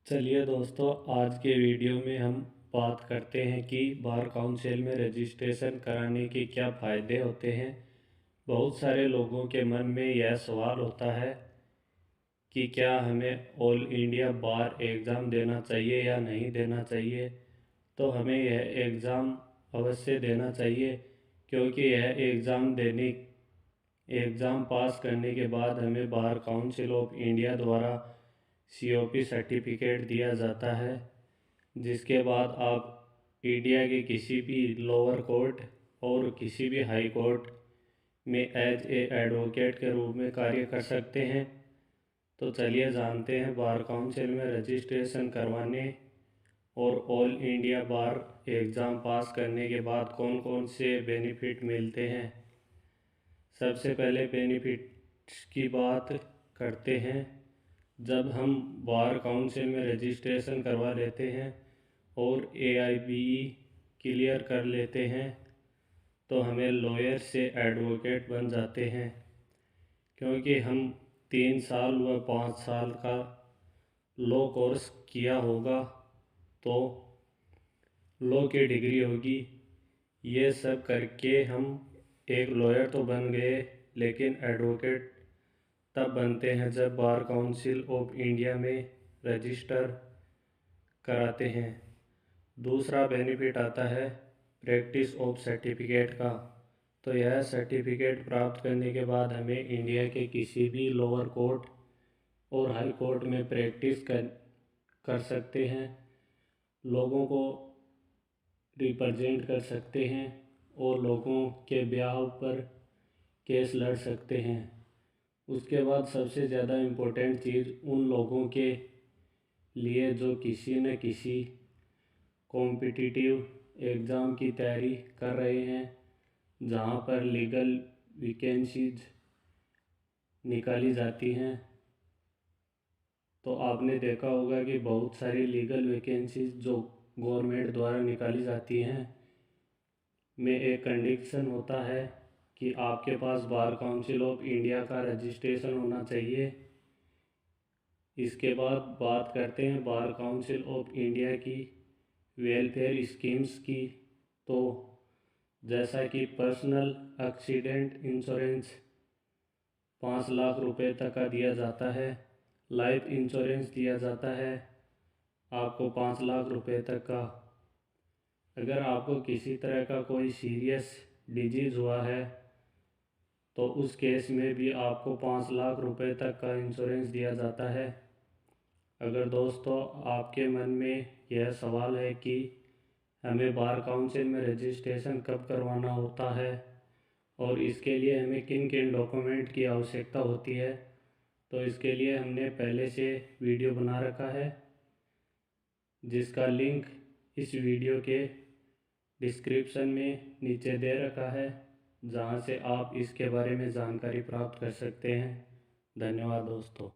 चलिए दोस्तों, आज के वीडियो में हम बात करते हैं कि बार काउंसिल में रजिस्ट्रेशन कराने के क्या फ़ायदे होते हैं। बहुत सारे लोगों के मन में यह सवाल होता है कि क्या हमें ऑल इंडिया बार एग्ज़ाम देना चाहिए या नहीं देना चाहिए। तो हमें यह एग्ज़ाम अवश्य देना चाहिए, क्योंकि यह एग्ज़ाम पास करने के बाद हमें बार काउंसिल ऑफ इंडिया द्वारा COP सर्टिफिकेट दिया जाता है, जिसके बाद आप इंडिया के किसी भी लोअर कोर्ट और किसी भी हाई कोर्ट में एज ए एडवोकेट के रूप में कार्य कर सकते हैं। तो चलिए जानते हैं बार काउंसिल में रजिस्ट्रेशन करवाने और ऑल इंडिया बार एग्ज़ाम पास करने के बाद कौन कौन से बेनिफिट मिलते हैं। सबसे पहले बेनिफिट्स की बात करते हैं। जब हम बार काउंसिल में रजिस्ट्रेशन करवा लेते हैं और AIBE क्लियर कर लेते हैं तो हमें लॉयर से एडवोकेट बन जाते हैं, क्योंकि हम 3 साल व 5 साल का लॉ कोर्स किया होगा, तो लॉ की डिग्री होगी। ये सब करके हम एक लॉयर तो बन गए, लेकिन एडवोकेट तब बनते हैं जब बार काउंसिल ऑफ इंडिया में रजिस्टर कराते हैं। दूसरा बेनिफिट आता है प्रैक्टिस ऑफ सर्टिफिकेट का। तो यह सर्टिफिकेट प्राप्त करने के बाद हमें इंडिया के किसी भी लोअर कोर्ट और हाई कोर्ट में प्रैक्टिस कर सकते हैं, लोगों को रिप्रेजेंट कर सकते हैं और लोगों के ब्याह पर केस लड़ सकते हैं। उसके बाद सबसे ज़्यादा इम्पोर्टेंट चीज़ उन लोगों के लिए जो किसी न किसी कॉम्पिटिटिव एग्ज़ाम की तैयारी कर रहे हैं, जहाँ पर लीगल वैकेंसीज निकाली जाती हैं। तो आपने देखा होगा कि बहुत सारी लीगल वैकेंसीज जो गवर्नमेंट द्वारा निकाली जाती हैं में एक कंडीशन होता है कि आपके पास बार काउंसिल ऑफ इंडिया का रजिस्ट्रेशन होना चाहिए। इसके बाद बात करते हैं बार काउंसिल ऑफ इंडिया की वेलफेयर स्कीम्स की। तो जैसा कि पर्सनल एक्सीडेंट इंश्योरेंस 5 लाख रुपए तक का दिया जाता है, लाइफ इंश्योरेंस दिया जाता है आपको 5 लाख रुपए तक का। अगर आपको किसी तरह का कोई सीरियस डिजीज़ हुआ है तो उस केस में भी आपको 5 लाख रुपए तक का इंश्योरेंस दिया जाता है। अगर दोस्तों आपके मन में यह सवाल है कि हमें बार काउंसिल में रजिस्ट्रेशन कब करवाना होता है और इसके लिए हमें किन किन डॉक्यूमेंट की आवश्यकता होती है, तो इसके लिए हमने पहले से वीडियो बना रखा है, जिसका लिंक इस वीडियो के डिस्क्रिप्शन में नीचे दे रखा है, जहां से आप इसके बारे में जानकारी प्राप्त कर सकते हैं। धन्यवाद दोस्तों।